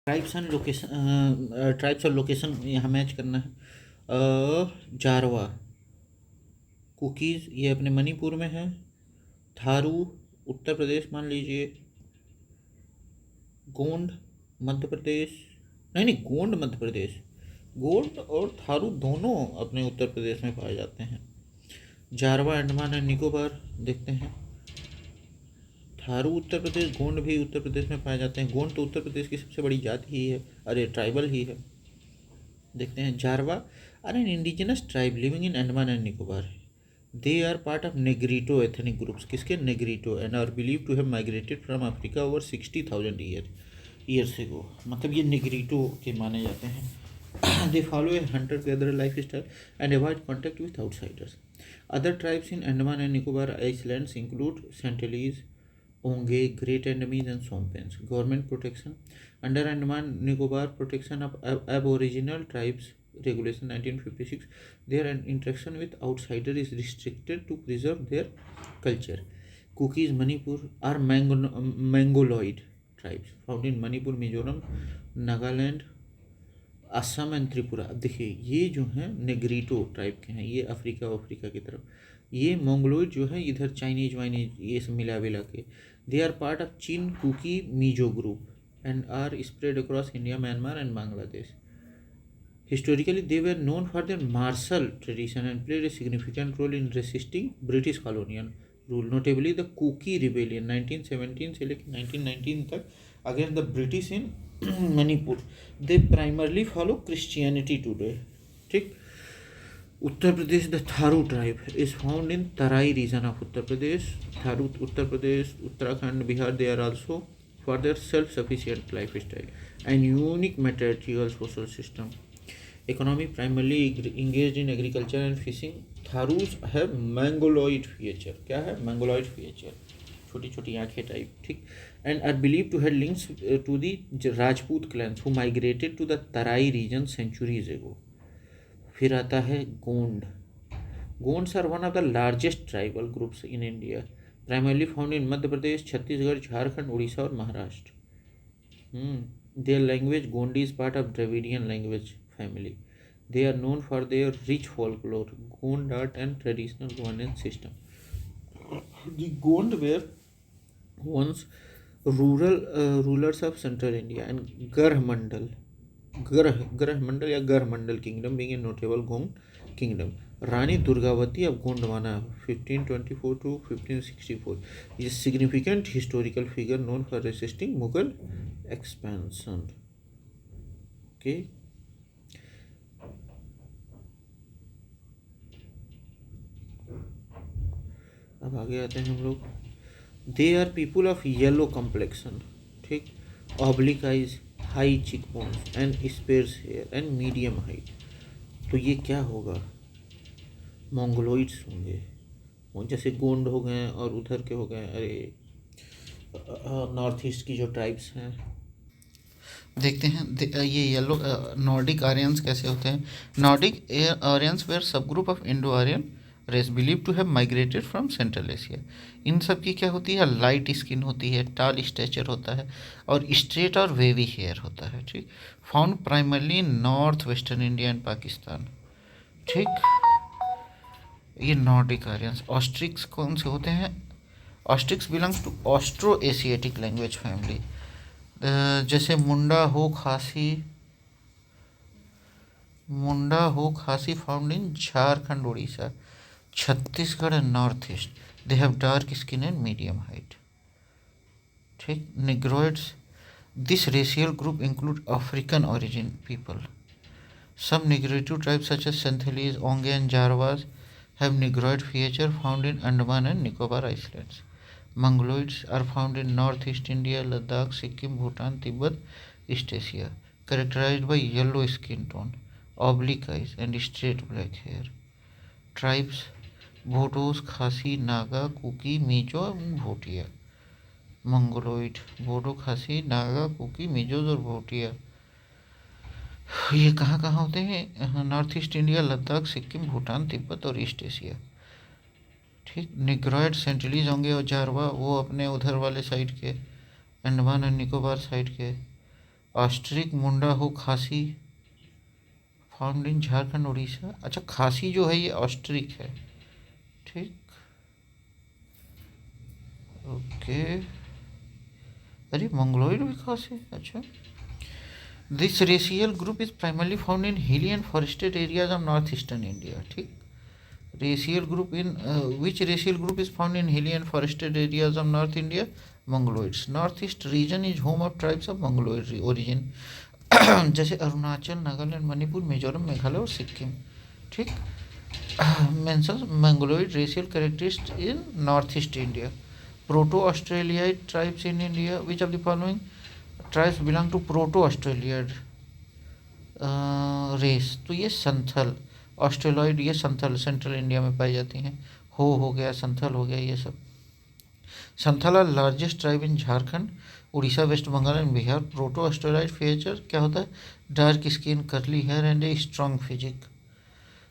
Tribes और location यहाँ match करना है। जारवा कुकीज़ ये अपने मणिपुर में है। थारू उत्तर प्रदेश मान लीजिए। गोंड मध्य प्रदेश, नहीं नहीं, गोंड मध्य प्रदेश। गोंड और थारू दोनों अपने उत्तर प्रदेश में पाए जाते हैं। जारवा अंडमान एंड निकोबार देखते हैं। थारू उत्तर प्रदेश, गोंड भी उत्तर प्रदेश में पाए जाते हैं। गोंड तो उत्तर प्रदेश की सबसे बड़ी जाति ही है, अरे ट्राइबल ही है। देखते हैं Jarawa are an indigenous tribe living in Andaman and Nicobar. They are part of Negrito ethnic groups. किसके? Negrito, and are believe to have migrated from Africa over 60,000 years ago. मतलब ये नेग्रीटो के माने जाते हैं। They follow a hunter gather life style and avoid contact with outsiders. Other tribes in Andaman and Nicobar islands include Sentinelese, Onge, Great Andaman and Sompens. Government protection. Under Andaman Nicobar Protection of Aboriginal Tribes Regulation 1956, their interaction with outsiders is restricted to preserve their culture. Kukis Manipur are Mongoloid tribes found in Manipur, Mizoram, Nagaland, Assam and Tripura. अब देखिए ये जो हैं Negrito type के हैं, ये Africa की तरफ। ये मंगोलॉइड जो है इधर चाइनीज वाइनीज ये सब मिला विला के। They are part of Chin Kuki Mizo group and are spread across India, Myanmar and Bangladesh. Historically they were known for their martial tradition and played a significant role in resisting British colonial rule, notably the Kuki rebellion 1917 से लेकर 1919 तक against the British in Manipur. They primarily follow Christianity today. ठीक। Uttar Pradesh, the Tharu tribe is found in Terai region of Uttar Pradesh. Tharu Uttar Pradesh, Uttarakhand, Bihar, they are also for their self sufficient life style and unique material social system. Economy primarily engage in agriculture and fishing. Tharus have Mongoloid feature. क्या है? Mongoloid feature, छोटी छोटी आंखें type. ठीक। And are believe to have links to the Rajput clans who migrated to the Terai region centuries ago. फिर आता है Gond. Gonds are one of the largest tribal groups in India, primarily found in Madhya Pradesh, Chhattisgarh, Jharkhand, Orissa और Maharashtra. Their language Gondi is part of Dravidian language family. They are known for their rich folklore, Gond art and traditional governance system. The Gond were once rulers of central India and Garh Mandal या Garh Mandal kingdom being a notable Gond kingdom. Rani Durgavati of Gondwana 1524 to 1564 is a significant historical figure known for resisting Mughal expansion. Okay. अब आगे आते हैं हम लोग। They are people of yellow complexion. ठीक। Oblique eyes, high cheek bones and sparse hair and medium height. तो ये क्या होगा? मंगोलॉइड्स होंगे। वो जैसे गोंड हो गए और उधर के हो गए, अरे नॉर्थ ईस्ट की जो ट्राइब्स हैं। देखते हैं ये येलो नॉर्डिक आर्यंस कैसे होते हैं। Nordic Aryans were subgroup of Indo Aryan race believe to have migrated from central Asia. इन सब की क्या होती है? लाइट स्किन होती है, टाल स्टेचर होता है और स्ट्रेट और वेवी हेयर होता है। ठीक। Found primarily in north western India and Pakistan. ठीक। ये नॉर्डिक आर्यंस। ऑस्ट्रिक्स कौन से होते हैं? Austrics belongs to Austro Asiatic language family. जैसे Munda Ho Khasi found in Jharkhand, Orissa, Chhattisgarh and north east. They have dark skin and medium height. ठीक। Negroids, this racial group include African origin people. Some Negrito tribes such as Santhalese, Onge and Jarwas have Negroid feature found in Andaman and Nicobar Islands. Mongoloids are found in northeast India, Ladakh, Sikkim, Bhutan, Tibet, East Asia, characterized by yellow skin tone, oblique eyes and straight black hair. Tribes भोटोस, खासी, Naga, cookie, Mizo और Bhotia. Mongoloid, Bodo, खासी, Naga, cookie, मिजोज और भोटिया। ये कहाँ कहाँ होते हैं? North east India, Ladakh, Sikkim, Bhutan, Tibet और ईस्ट एशिया। ठीक। निग्रोइड सेंटिलीज होंगे और जारवा वो अपने उधर वाले साइड के, अंडमान एंड निकोबार साइड के। Austric, Munda Ho, Khasi, found in Jharkhand Orissa. अच्छा, खासी जो है ये ऑस्ट्रिक है, ठीक, ओके। अरे मंगलोइड भी खासी, अच्छा। This racial group is primarily found इन हिली and forested areas of north eastern India, ठीक। Racial group in which racial group is found in hilly and forested areas of North India? Mongoloids. Northeast region is home of tribes of Mongoloid origin जैसे अरुणाचल, नागालैंड, मणिपुर, मिजोरम, मेघालय और सिक्किम, ठीक। Mentions Mongoloid racial characteristics in north east India. Proto Australoid tribes in India, which of the following tribes belong to proto Australoid race? तो ये Santhal, Australoid, ये Santhal central India में पाई जाती हैं। हो गया, संथल हो गया, ये सब। Santhal are largest tribe in Jharkhand, Orissa, West Bengal and Bihar. Proto Australoid feature क्या होता है? Dark skin, curly hair and a strong physique.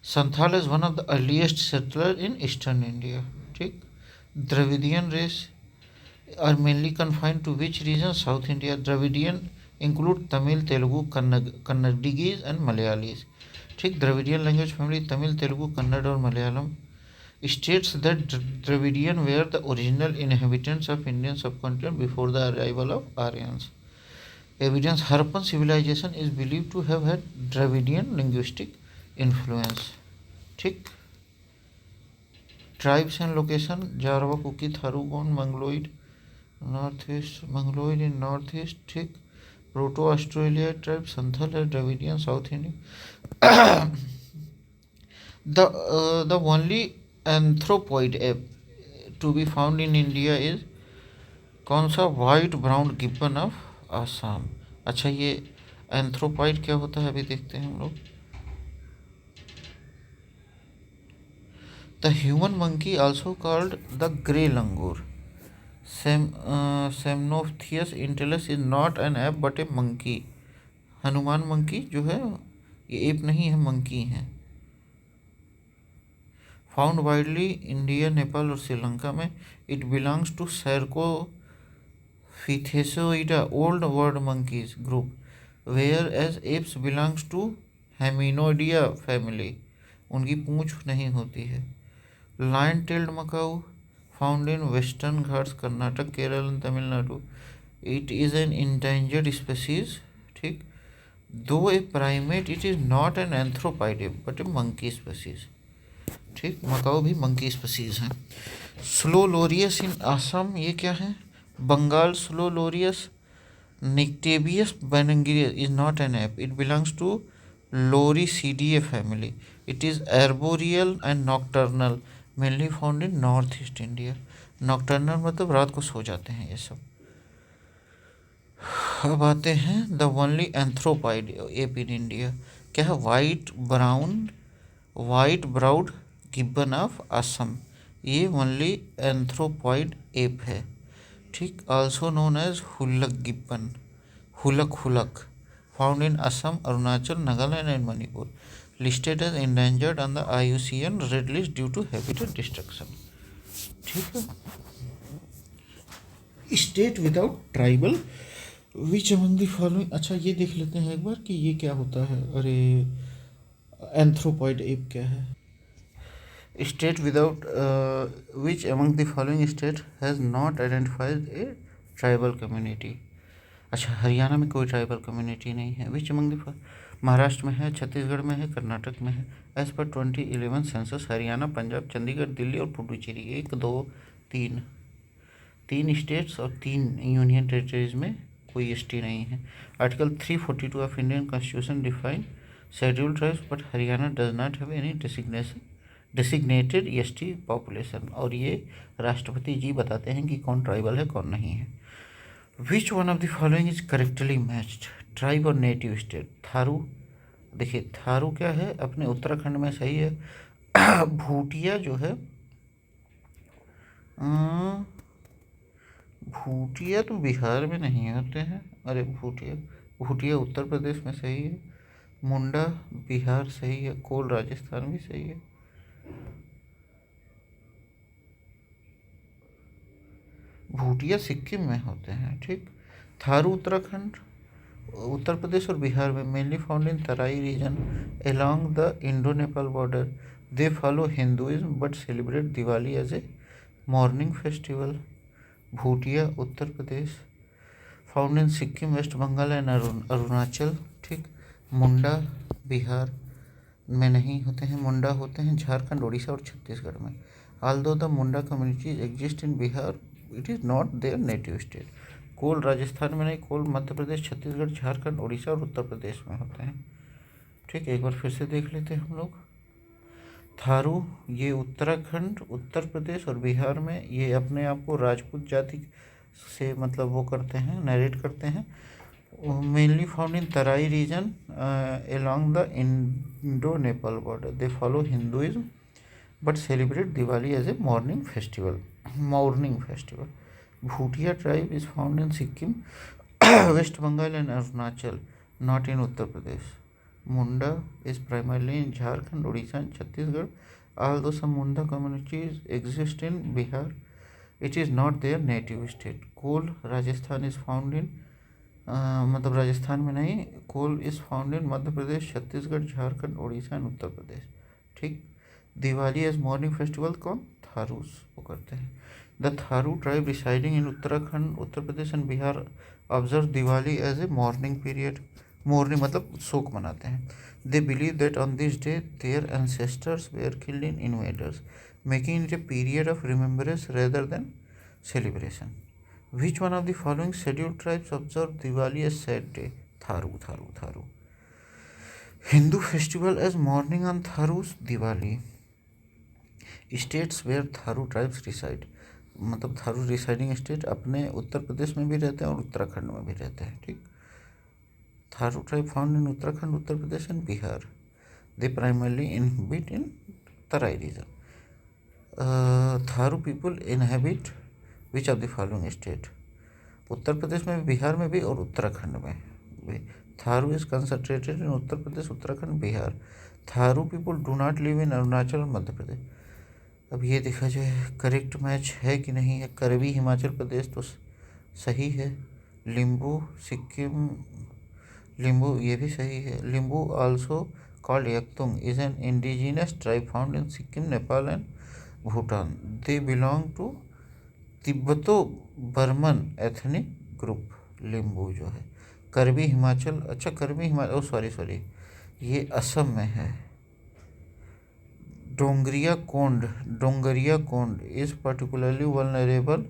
Santhal is one of the earliest settler in eastern India, ठीक। Dravidian race are mainly confined to which region? South India. Dravidian include Tamil, Telugu, Kannadigas and Malayalis, ठीक। Dravidian language family Tamil, Telugu, Kannada और Malayalam. States that Dravidian where the original inhabitants of Indian subcontinent before the arrival of Aryans. Evidence Harappan civilisation is believe to have had Dravidian linguistic influence, ठीक। Tribes and location Jarawa, Kuki, Tharu, Gond, Mongoloid north east, Mongoloid in north east, ठीक। Proto Australia tribe Santhal है, Dravidian south India. The only anthropoid ape to be found in India is कौन सा? White brown Gibbon of Assam. अच्छा, ये anthropoid क्या होता है अभी देखते हैं हम लोग। The human monkey also called the grey langur. Semnopithecus entellus is not an ape but a monkey. Hanuman monkey जो है ये एप नहीं है, मंकी है। फाउंड वाइडली इंडिया, नेपाल और श्रीलंका में। It belongs to cercopithecoidea old world monkeys group, whereas apes belongs to hominoidea family. उनकी पूंछ नहीं होती है। Lion tailed macaque found in western Ghats, Karnataka, Kerala and Tamil Nadu. It is an endangered species, ठीक। Though a primate, it is not an anthropoid but a monkey species, ठीक। Macaque भी monkey species हैं। Slow lorises in Assam, ये क्या है? Bengal slow Laureus निक्टेबियस bengalensis is not an ape, it belongs to Lorisidae family. It is arboreal and nocturnal, mainly found in north east India. Nocturnal मतलब रात को सो जाते हैं ये सब। अब आते हैं the only anthropoid ape in India, क्या है? White browed gibbon of Assam, ये ओनली एंथ्रोपॉइड एप है, ठीक। Also known as hoolock gibbon, hoolock, found in Assam, Arunachal, Nagaland and Manipur. Listed as endangered on the IUCN red list due to habitat destruction, ठीक है। State without tribal, which among the following. अच्छा, ये देख लेते हैं एक बार कि ये क्या होता है। अरे एंथ्रोपॉइड एप क्या है? State without which among the following state has not identified a tribal community. अच्छा, हरियाणा में कोई ट्राइबल कम्युनिटी नहीं है। विच अमंग द, महाराष्ट्र में है, छत्तीसगढ़ में है, कर्नाटक में है। As per 2011 census Haryana, Punjab, Chandigarh, Delhi और पुडुचेरी, 1 2 3 तीन स्टेट्स और 3 यूनियन टेरिटरीज में कोई एसटी नहीं है। Article 342 of Indian constitution define scheduled tribes but Haryana does not have any designated ST population. और ये राष्ट्रपति जी बताते हैं कि कौन ट्राइबल है कौन नहीं है। Which one of the following is correctly matched? Tribe और नेटिव स्टेट। थारू, देखिए थारू क्या है? अपने उत्तराखंड में सही है। भूटिया जो है, भूटिया तो बिहार में नहीं होते हैं। अरे भूटिया उत्तर प्रदेश में सही है। मुंडा बिहार सही है। कोल राजस्थान भी सही है। भूटिया सिक्किम में होते हैं, ठीक। थारू उत्तराखंड, उत्तर प्रदेश और बिहार में mainly found in Terai region along the Indo Nepal border. They follow Hinduism but celebrate Diwali as a mourning festival. Bhutia Uttar Pradesh, found in Sikkim, waste Bengal and Arunachal. ठीक. मुंडा बिहार में नहीं होते हैं, मुंडा होते हैं झारखंड, उड़ीसा और छत्तीसगढ़ में. although the Munda communities exist in Bihar, it is not their native state. कोल राजस्थान में नहीं, कोल मध्य प्रदेश, छत्तीसगढ़, झारखंड, उड़ीसा और उत्तर प्रदेश में होते हैं. ठीक, एक बार फिर से देख लेते हैं हम लोग. थारू ये उत्तराखंड, उत्तर प्रदेश और बिहार में ये अपने आप को राजपूत जाति से मतलब वो करते हैं, नरेट करते हैं. Mainly found in Terai region along the Indo Nepal border. They follow Hinduism but celebrate Diwali as a morning festival. Bhutia tribe is found in Sikkim, West Bengal and Arunachal, not in Uttar Pradesh. Munda is primarily in Jharkhand, Odisha and Chhattisgarh. Although some Munda communities exist in Bihar, it is not their native state. Kol Rajasthan is found in मतलब राजस्थान में नहीं, Kol is found in Madhya Pradesh, Chhattisgarh, Jharkhand, Orissa and Uttar Pradesh. ठीक. Diwali as morning festival कौन? थारूस वो करते हैं. The Tharu tribe residing in Uttarakhand, Uttar Pradesh and Bihar observe Diwali as a mourning period. Mourning मतलब शोक मनाते हैं. They believe that on this day their ancestors were killed in invaders, making it a period of remembrance rather than celebration. Which one of the following scheduled tribes observe Diwali as sad day? Tharu. Hindu festival as morning on Tharu's Diwali. States where Tharu tribes reside. मतलब Tharu residing state अपने उत्तर प्रदेश में भी रहते हैं और उत्तराखंड में भी रहते हैं. ठीक. Tharu tribe found in Uttarakhand, Uttar Pradesh and Bihar. They primarily inhabit in Terai region. Tharu people inhabit which of the following state? Uttar Pradesh में भी, बिहार में भी और उत्तराखंड में भी. Tharu is concentrated in Uttar Pradesh, Uttarakhand, Bihar. Tharu people do not live in Arunachal और मध्य प्रदेश. अब ये देखा जाए करेक्ट मैच है कि नहीं है. करवी हिमाचल प्रदेश तो सही है. लिम्बू सिक्किम, लिम्बू ये भी सही है. Limbu also called Yakthung is an indigenous tribe found in Sikkim, Nepal and Bhutan. They belong to Tibeto Burman ethnic group. Limbu जो है. करवी हिमाचल, अच्छा करवी हिमाचल, सॉरी ये असम में है. Dongria Kondh is particularly vulnerable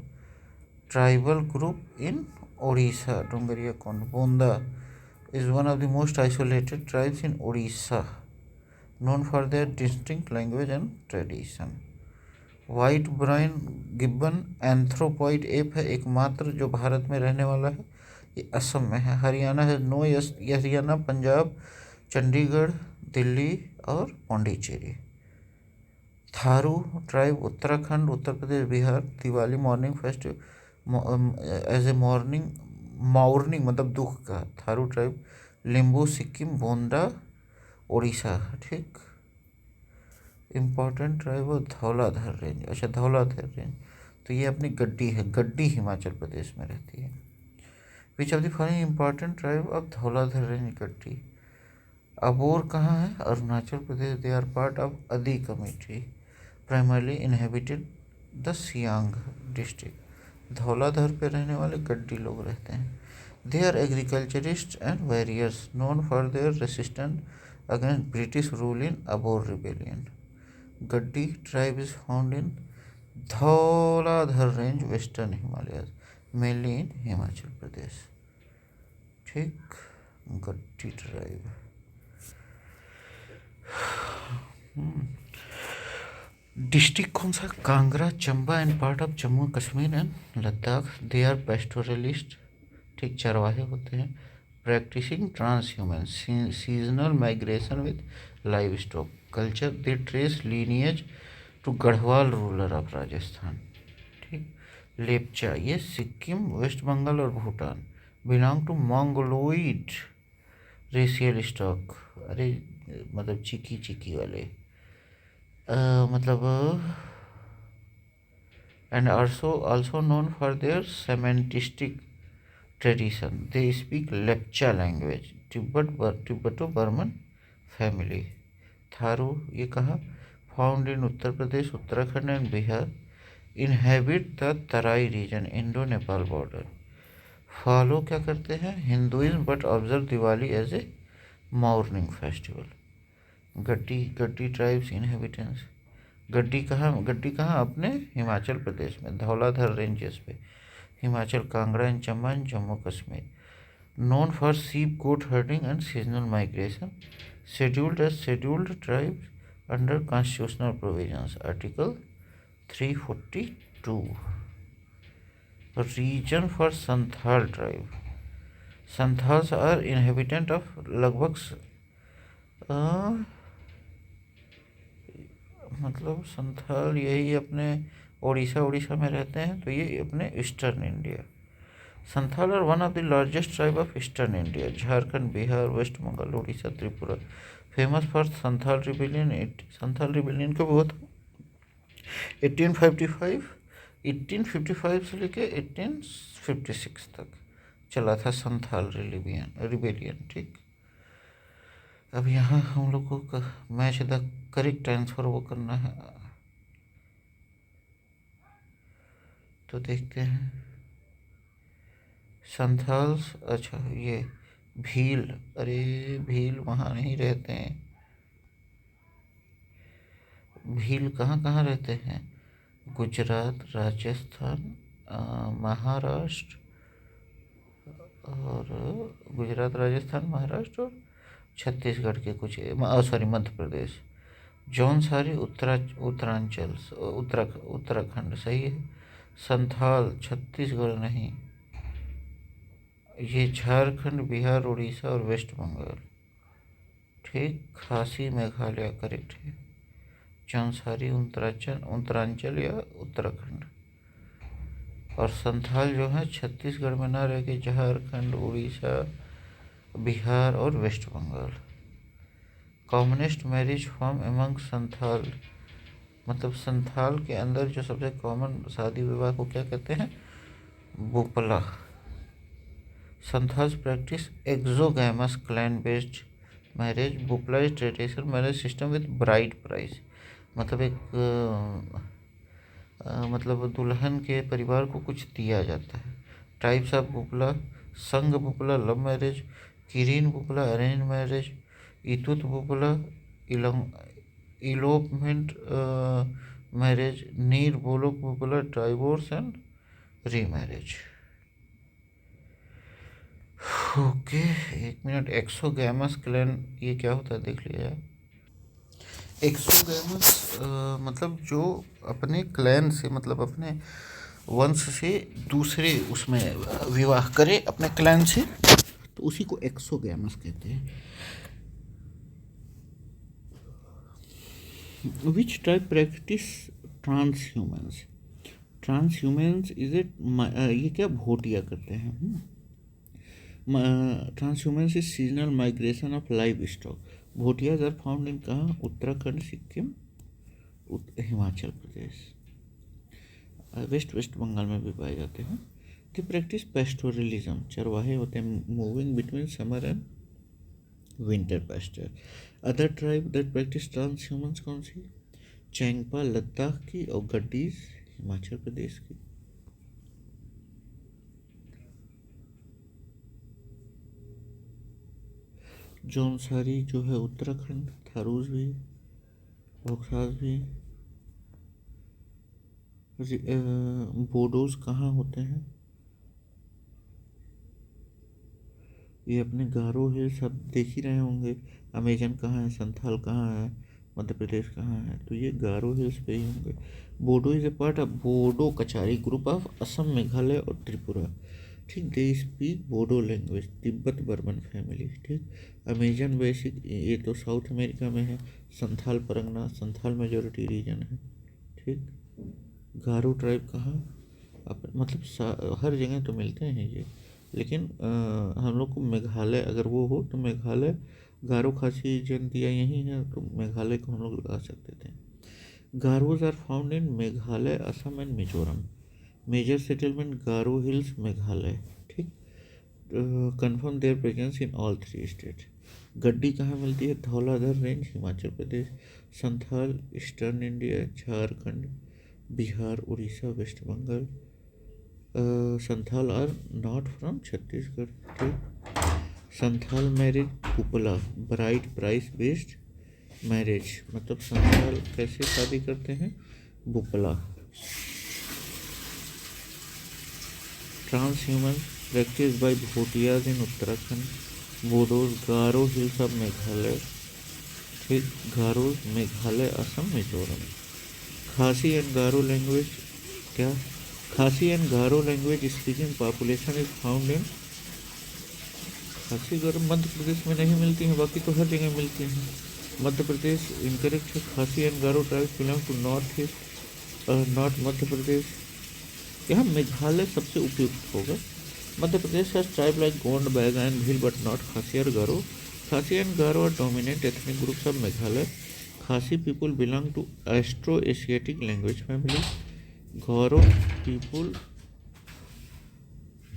tribal group in Odisha. Dongria Kondh. Bonda is one of the most isolated tribes in Odisha, known for their distinct language and tradition. White browed gibbon anthropoid ape है एकमात्र जो भारत में रहने वाला है. ये असम में है. हरियाणा है नो. हरियाणा, पंजाब, चंडीगढ़, दिल्ली और Pondicherry. Tharu tribe Uttarakhand, Uttar Pradesh, Bihar. Diwali mourning festival as a mourning मतलब दुख का. थारू ट्राइब. लिम्बू सिक्किम, बोंदा उड़ीसा. ठीक. Important tribe of Dhauladhar range. अच्छा धौलाधर रेंज तो ये अपनी गड्डी है. गड्डी हिमाचल प्रदेश में रहती है. Which of the following important tribe of Dhauladhar range? Gaddi. Abor कहाँ है? Arunachal Pradesh. They are part of Adi committee. Primarily inhabited the Siang district. Dhauladhar पे रहने वाले गड्डी लोग रहते हैं. They are agriculturist and warriors known for their resistance against British rule in Abor rebellion. Gaddi tribe is found in Dhauladhar range, western Himalaya, mainly in Himachal Pradesh. ठीक. Gaddi tribe. District कौन सा? Kangra, Chamba and part of Jammu Kashmir and Ladakh. They are pastoralist. ठीक. चरवाहे होते हैं. Practising transhumant seasonal migration with livestock. Culture they trace lineage to Garhwal ruler of Rajasthan. ठीक. लेपचा ये Sikkim, waste Bengal और Bhutan. Belong to Mongoloid racial stock. अरे मतलब चिकी वाले मतलब and also known for their semantistic tradition, they speak Lepcha language, Tibeto Burman family. Tharu, ये कहा, found in Uttar Pradesh, Uttarakhand and Bihar, inhabit the Terai region, Indo Nepal border. Follow क्या करते हैं, Hinduism, but observe Diwali as a mourning festival. Gaddi tribes inhabitants, Gaddi कहाँ अपने हिमाचल प्रदेश में, Dhauladhar ranges पे, Himachal, Kangra and Chamba, Jammu Kashmir. Known for sheep goat herding and seasonal migration, scheduled tribes under constitutional provisions, article 342। Reason for Santhal tribe, Santhals are inhabitant of लगभग मतलब संथाल यही अपने उड़ीसा में रहते हैं, तो ये अपने eastern India. Santhal are one of the largest tribe of eastern India, Jharkhand, Bihar, west Bengal, Orissa, Tripura. Famous for Santhal rebellion, Santhal rebellion कब हुआ था, 1855, 1855 से लेके 1856 तक चला था संथाल रिबेलियन। ठीक, अब यहाँ हम लोग को मैच द करेक्ट आंसर वो करना है, तो देखते हैं। संथाल्स, अच्छा ये भील, अरे भील वहाँ नहीं रहते हैं, भील कहाँ कहाँ रहते हैं, गुजरात, राजस्थान, महाराष्ट्र, और गुजरात, राजस्थान, महाराष्ट्र और छत्तीसगढ़ के कुछ, सॉरी मध्य प्रदेश। जौनसारी उत्तरांचल, उत्तराखंड सही है। संथाल छत्तीसगढ़ नहीं, ये झारखंड, बिहार, उड़ीसा और वेस्ट बंगाल। ठीक, खासी मेघालय करेक्ट है। जौनसारी उत्तरांचल या उत्तराखंड, और संथाल जो है छत्तीसगढ़ में ना रह के झारखंड, उड़ीसा, बिहार और west Bengal. Commonest marriage form among Santhal, मतलब संथाल के अंदर जो सबसे कॉमन शादी विवाह को क्या कहते हैं, bupla. Santhals practice exogamous clan based marriage, bupla is traditional marriage system with bride price, मतलब एक मतलब दुल्हन के परिवार को कुछ दिया जाता है। Types of bupla, sang bupla love marriage, kirin bupla arrange marriage, itut bupla elopement marriage, nir bolok bupla divorce and remarriage. Okay, एक मिनट, एक्सोगैमस क्लैन ये क्या होता है देख लिया जाए। एक्सोगैमस मतलब जो अपने क्लैन से, मतलब अपने वंश से दूसरे उसमें विवाह करे अपने क्लैन से, तो उसी को एक्सोगैमस कहते हैं। Which tribe practice transhumance, transhumance is it, ये क्या भोटिया करते हैं। Transhumance is seasonal migration of livestock, Bhotias are found in कहाँ, उत्तराखंड, सिक्किम, हिमाचल प्रदेश, वेस्ट बंगाल में भी पाए जाते हैं। द प्रैक्टिस पेस्टोरलिज्म, चरवाहे होते हैं moving between summer and winter pasture. Other tribe that practice transhumance कौन सी, चैंगपा लद्दाख की और गड्डीज हिमाचल प्रदेश की। जौनसारी जो है उत्तराखंड, थारूज भी, बक्सास भी। बोडोज कहाँ होते हैं, ये अपने गारो हिल सब देख ही रहे होंगे। अमेजन कहाँ है, संथाल कहाँ है, मध्य प्रदेश कहाँ है, तो ये गारो हिल्स पे ही होंगे। Bodo is a part of Bodo Kachari group of Assam, Meghalaya और त्रिपुरा। ठीक, they speak Bodo language, Tibeto Burman family. ठीक, अमेजन बेसिक ये तो साउथ अमेरिका में है। संथाल परगना, संथाल मेजोरिटी रीजन है। ठीक, गारो ट्राइब कहाँ, मतलब हर जगह तो मिलते हैं ये, लेकिन हम लोग को मेघालय अगर वो हो तो मेघालय, गारो खासी जयंतिया यही है तो मेघालय को हम लोग लगा सकते थे। Garos are found in Meghalaya, Assam and Mizoram. Major settlement Garo hills, Meghalaya. ठीक, confirm their presence in all three states. Gaddi कहाँ मिलती है? Dhauladhar range Himachal Pradesh. Santhal eastern India Jharkhand Bihar Orissa West Bengal. Santhal are not from Chhattisgarh. ठीक। Santhal marriage bupla bride price based marriage, मतलब संथाल कैसे शादी करते हैं? Bupla. Transhumance practice by Bhotias in Uttarakhand Bodos Garo hills of Meghalaya. ठीक। गारो मेघालय असम मिजोरम। खासी एंड गारो लैंग्वेज क्या? खासी and Garo language speaking population is found इन खासी गारो मध्य प्रदेश में नहीं मिलती हैं, बाकी तो हर जगह मिलती हैं। मध्य प्रदेश इनकरेक्ट है। Khasi and Garo tribes belong to north east north Madhya Pradesh. यहाँ मेघालय सबसे उपयुक्त होगा। Madhya Pradesh has tribe like Gond Baiga and Bhil but not Khasi और Garo. Khasi and Garo are dominant ethnic groups of Meghalaya. Khasi people belong to Austro Asiatic language family. Garo people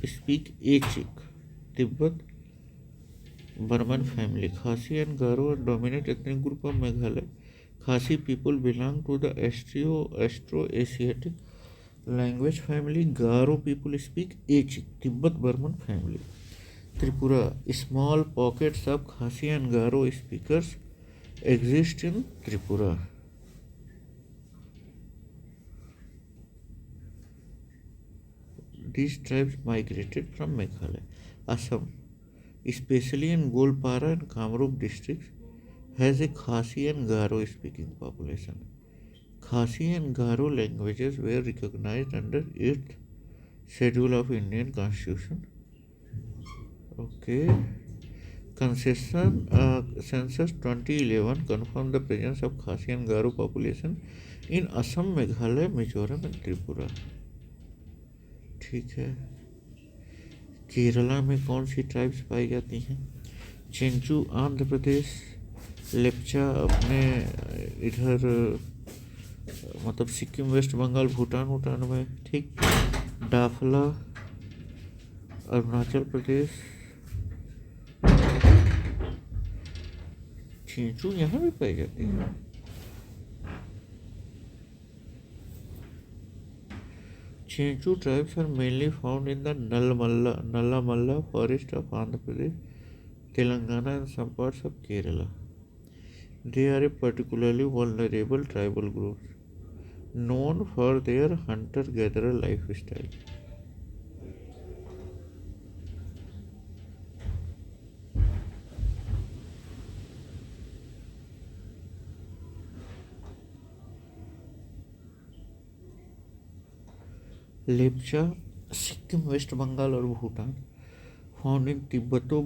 speak Achik Tibeto Burman family. Khasi and Garo are dominant ethnic group of Meghalaya. Khasi people belong to the Austro Asiatic language family. Garo people speak Achik Tibeto Burman family. Tripura small pockets of Khasi and Garo speakers exist in Tripura. These tribes migrated from Meghalaya. Assam, especially in Golpara and Kamrup districts, has a Khasi and Garo speaking population. Khasi and Garo languages were recognized under 8th Schedule of Indian Constitution. Okay. Census 2011 confirmed the presence of Khasi and Garo population in Assam, Meghalaya, Mizoram and Tripura. ठीक है। केरला में कौन सी tribes पाई जाती हैं? चेंचू आंध्र प्रदेश। लेप्चा अपने इधर मतलब Sikkim waste Bengal Bhutan में। ठीक। डाफला अरुणाचल प्रदेश। चेंचू यहाँ भी पाई जाती है। Chenchu tribes are mainly found in the Nallamala forest of Andhra Pradesh, Telangana and some parts of Kerala. They are a particularly vulnerable tribal group, known for their hunter-gatherer lifestyle. Lepcha Sikkim waste Bengal और Bhutan, found in Tibeto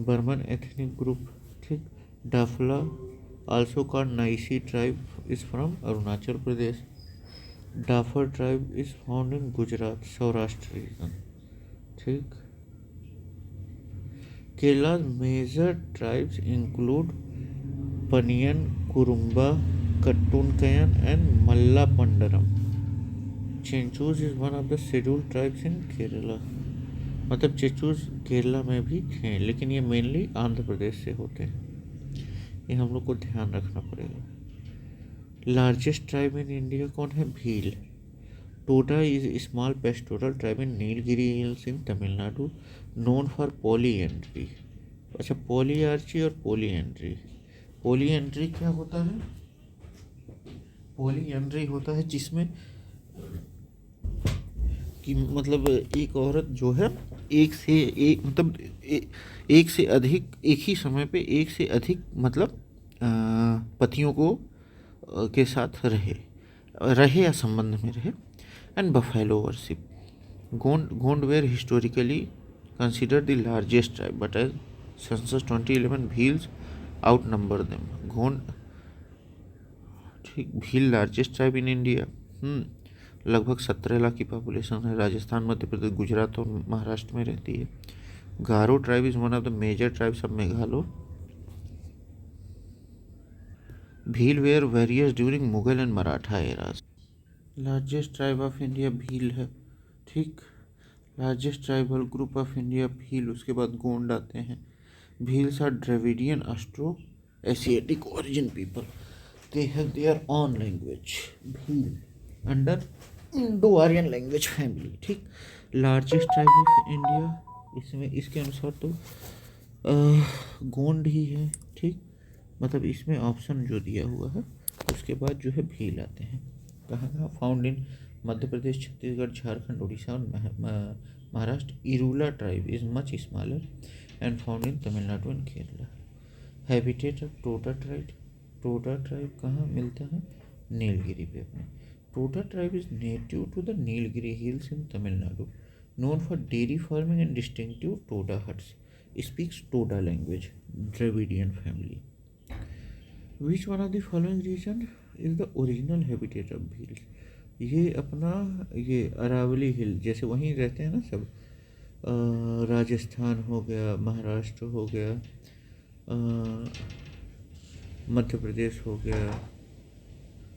Burman ethnic group. ठीक. Dafla also called Naisi tribe is from Arunachal Pradesh. Dafar tribe is found in Gujarat, Saurashtra region. ठीक. Kerala's major tribes include Paniyan, Kurumba, Kattunkayan and Mallapandaram. Chenchus is one of the scheduled tribes in Kerala. मतलब चेंचूज केरला में भी हैं, लेकिन ये mainly Andhra Pradesh से होते हैं. ये हम लोग को ध्यान रखना पड़ेगा. लार्जेस्ट ट्राइब इन इंडिया कौन है? Bhil. Toda is small pastoral tribe in Nilgiri hills in Tamil Nadu, known for polyandry. अच्छा, पॉलीआर्ची और पॉलीएंड्री. पॉलीएंड्री क्या होता है? पॉलीएंड्री होता है जिसमें कि मतलब एक औरत जो है एक से एक मतलब एक से अधिक एक ही समय पे एक से अधिक मतलब पतियों को के साथ रहे या संबंध में रहे. And buffalo worship. Gond were historically consider the largest tribe, but as census 2011 Bhils outnumber them. Gond. ठीक. Bhil largest tribe in India. लगभग 17 लाख की पॉपुलेशन है. राजस्थान, मध्य प्रदेश, गुजरात और महाराष्ट्र में रहती है. Garo tribe is one of the major tribes of Meghalaya. Bhil were various during Mughal and Maratha eras. Largest tribe of India Bhil है. ठीक. Largest tribal group of India Bhil, उसके बाद गोंड आते हैं। Bhils are Dravidian Austro Asiatic origin people, they have their own language Bhil under Indo Aryan language family. ठीक, largest tribe of India, इसमें इसके अनुसार तो गोंड ही है। ठीक, मतलब इसमें ऑप्शन जो दिया हुआ है उसके बाद जो है भील आते हैं। कहाँ कहाँ? फाउंड इन मध्य प्रदेश, छत्तीसगढ़, झारखंड, उड़ीसा और Maharashtra. Irula tribe is much smaller and found in Tamil Nadu and Kerala. Habitat of Toda tribe, Toda tribe कहाँ मिलता है? नीलगिरी पे अपने। Toda tribe is native to the Nilgiri hills in Tamil Nadu, known for dairy farming and distinctive Toda huts, speaks Toda language, Dravidian family. Which one of the following region is the original habitat of bheels? ये अपना ये अरावली हिल, जैसे वहीं रहते हैं ना सब, राजस्थान हो गया, महाराष्ट्र हो गया, मध्य प्रदेश हो गया।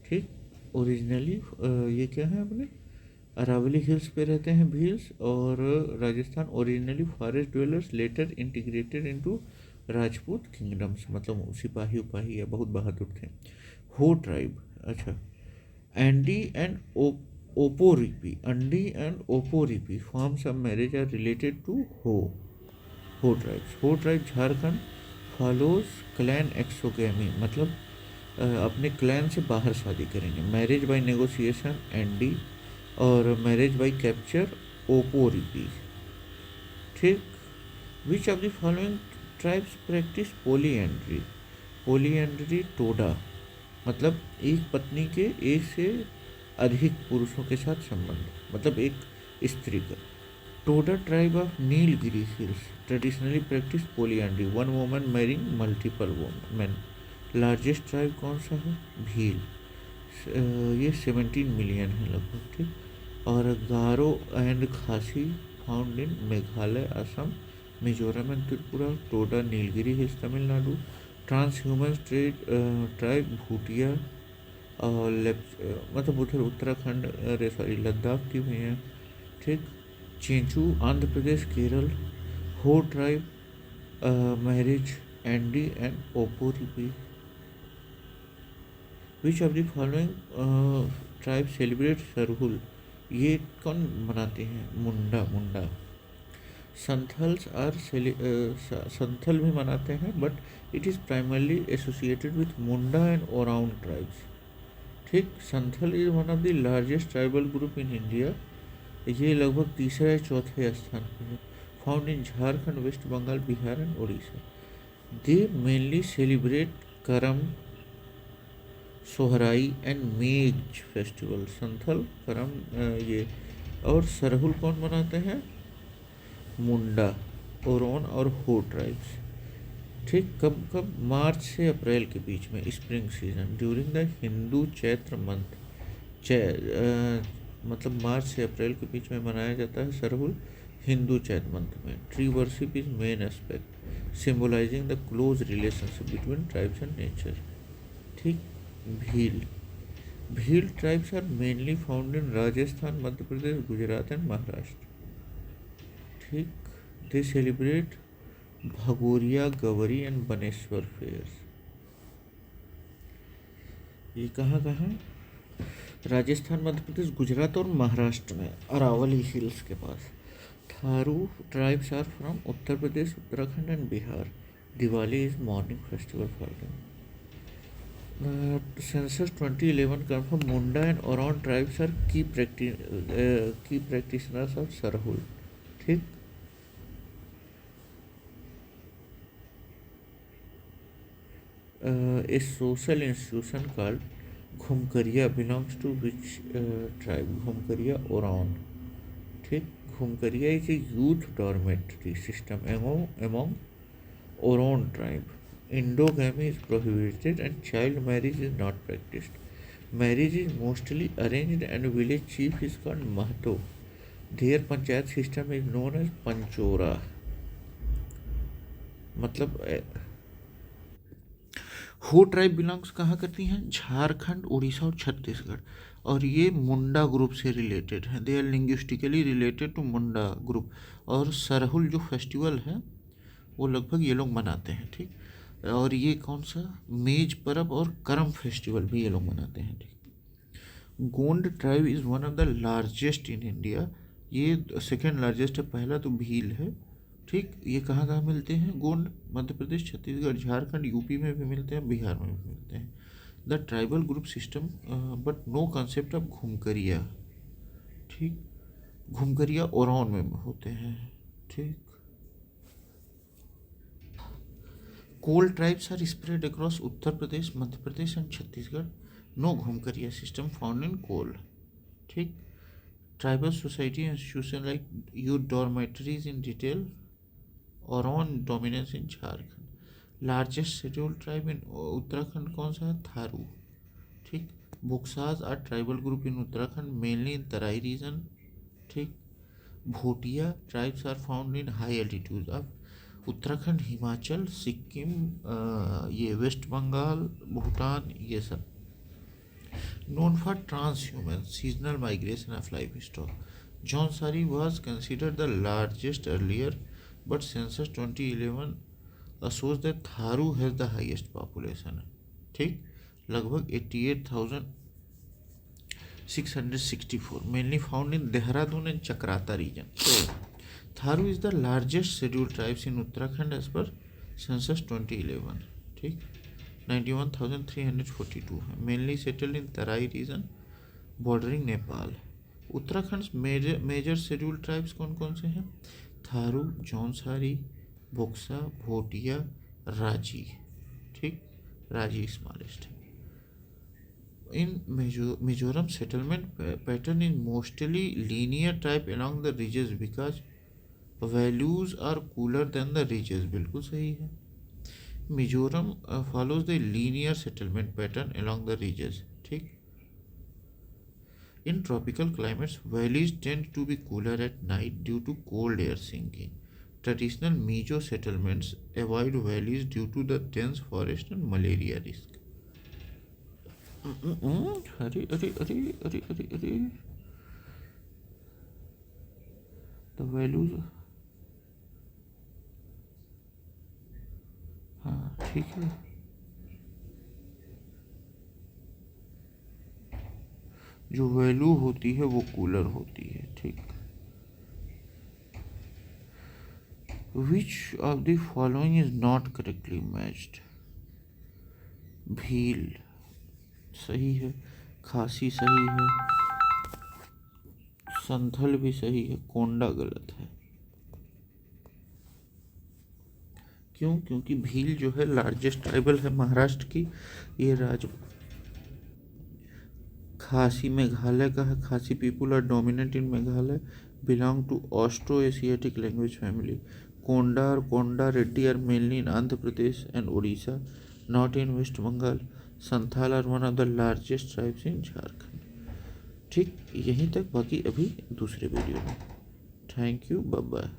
ठीक, ओरिजिनली ये क्या है अपने अरावली हिल्स पे रहते हैं भील्स, और Rajasthan originally forest dwellers, later integrated into Rajput kingdoms, मतलब सिपाही उपाही या बहुत बहादुर थे। हो ट्राइब, अच्छा, Andy and Oporipi, Andi and Oporipi forms of marriage are related to Ho tribes. Ho tribe Jharkhand follows clan exogamy, मतलब अपने क्लैन से बाहर शादी करेंगे। मैरिज बाय नेगोशिएशन एंडी, और मैरिज बाई कैप्चर ओपोरिपी। ठीक, which of the following tribes practice polyandry? Polyandry Toda, मतलब एक पत्नी के एक से अधिक पुरुषों के साथ संबंध, मतलब एक स्त्री का। Toda tribe of Nilgiri hills traditionally practice polyandry, one woman marrying multiple man. Largest tribe कौन सा है? भील, ये 17 मिलियन है लगभग। ठीक, और Garo and Khasi found in Meghalaya, Assam, Mizoram and Tripura. Toda Nilgiri hills Tamil Nadu. Trans human tribe Bhutia और मतलब उधर उत्तराखंड, अरे सॉरी लद्दाख की भी हैं। ठीक, Chenchu Andhra Pradesh, Kerala. Ho tribe marriage Andi and Oporipi. Which of the following tribe celebrate Sarhul? ये कौन मनाते हैं? मुंडा। संथल्स आर संथल भी मनाते हैं, but it is primarily associated with Munda and Oraon tribes. ठीक, Santhal is one of the largest tribal group in India, ये लगभग तीसरे या चौथे स्थान पर है। Found in Jharkhand, West Bengal, Bihar and Orissa. They mainly celebrate Karam, Sohrai and Mage festival. Santhal, Karam, ये, और सरहुल कौन मनाते हैं? मुंडा, ओरोन और हो ट्राइब्स। ठीक, कब? मार्च से अप्रैल के बीच में, spring season, during the Hindu Chaitra month. मतलब मार्च से अप्रैल के बीच में मनाया जाता है सरहुल, हिंदू चैत्र मंथ में। Tree worship is main aspect, symbolizing the close relationship between tribes and nature. ठीक, Bhil tribes are mainly found in Rajasthan, Madhya Pradesh, Gujarat and Maharashtra. ठीक, they celebrate Bhagoria, Gavari and Baneshwar fairs. ये कहाँ? राजस्थान, मध्य प्रदेश, गुजरात और महाराष्ट्र में, अरावली हिल्स के पास। Tharu tribes are from Uttar Pradesh, Uttarakhand and Bihar. Diwali is mourning festival for them. Census 2011 confirmed Munda and Oron tribes are key practitioners of Sarhul. ठीक, a social institution called Ghumkariya belongs to which tribe? Ghumkariya Oron. ठीक, Ghumkariya is a youth dormitory system among Oron tribe. Endogamy is prohibited and child marriage is not practiced. Marriage is mostly arranged and village chief is called Mahto. Their panchayat system is known as Panchora. मतलब हो tribe belongs कहाँ करती हैं? झारखंड, उड़ीसा और छत्तीसगढ़। और ये मुंडा group से related है, they are linguistically related to Munda group. और सरहुल जो फेस्टिवल है वो लगभग ये लोग मनाते हैं, ठीक। और ये कौन सा, मेज परब और करम फेस्टिवल भी ये लोग मनाते हैं, ठीक। Gond tribe is one of the largest in India, ये सेकेंड लार्जेस्ट है, पहला तो भील है, ठीक। ये कहाँ कहाँ मिलते हैं? गोंड मध्य प्रदेश, छत्तीसगढ़, झारखंड, यूपी में भी मिलते हैं, बिहार में भी मिलते हैं। The tribal group system but no concept of Ghumkuria, ठीक। घुमकरिया ओरान में होते हैं, ठीक। Kol tribes are spread across Uttar Pradesh, Madhya Pradesh and Chhattisgarh. No Ghumkuria system found in Kol, ठीक। Tribal society institution like you dormitories in detail और on dominance in Jharkhand. Largest scheduled tribe इन उत्तराखंड कौन सा है? थारू, ठीक। Buksas are tribal group in Uttarakhand mainly in Terai region, ठीक। Bhotia tribes are found in high altitude of Uttarakhand, Himachal, Sikkim, ये West Bengal, Bhutan, ये सब। Known for transhuman seasonal migration of livestock. Jaunsari was considered the largest earlier, but census 2011 shows that Tharu has the highest population. ठीक, लगभग 88,664, mainly found in Dehradun and Chakrata region. Tharu is the largest scheduled tribes in Uttarakhand as per census 2011. ठीक, 91,342 है, mainly settled in Terai region bordering Nepal. Uttarakhand major schedule tribes कौन कौन से हैं? थारू, जौनसारी, बुक्सा, भोटिया, राजी, ठीक। राजी स्मॉलेस्ट है। In Mizoram settlement pattern is mostly linear type along the ridges because values are cooler than the ridges, बिल्कुल सही है। Mizoram follows the linear settlement pattern along the ridges, ठीक। In tropical climates, valleys tend to be cooler at night due to cold air sinking. Traditional Mizo settlements avoid valleys due to the dense forest and malaria risk. अरे अरे अरे अरे अरे अरे, the values, हाँ ठीक है। जो वैल्यू होती है वो कूलर होती है, ठीक। Which of the following is not correctly matched? Bhil सही है, खासी सही है, संथल भी सही है, कोंडा गलत है। क्यों? क्योंकि भील जो है लार्जेस्ट ट्राइबल है महाराष्ट्र की, ये खासी मेघालय का है। Khasi people are dominant in Meghalaya, belong to Austro Asiatic language family. Konda और Konda Reddi are mainly in Andhra Pradesh and Orissa, not in West Bengal. Santhal are one of the largest tribes in Jharkhand. ठीक, यहीं तक, बाकी अभी दूसरे वीडियो में। Thank you, bye bye.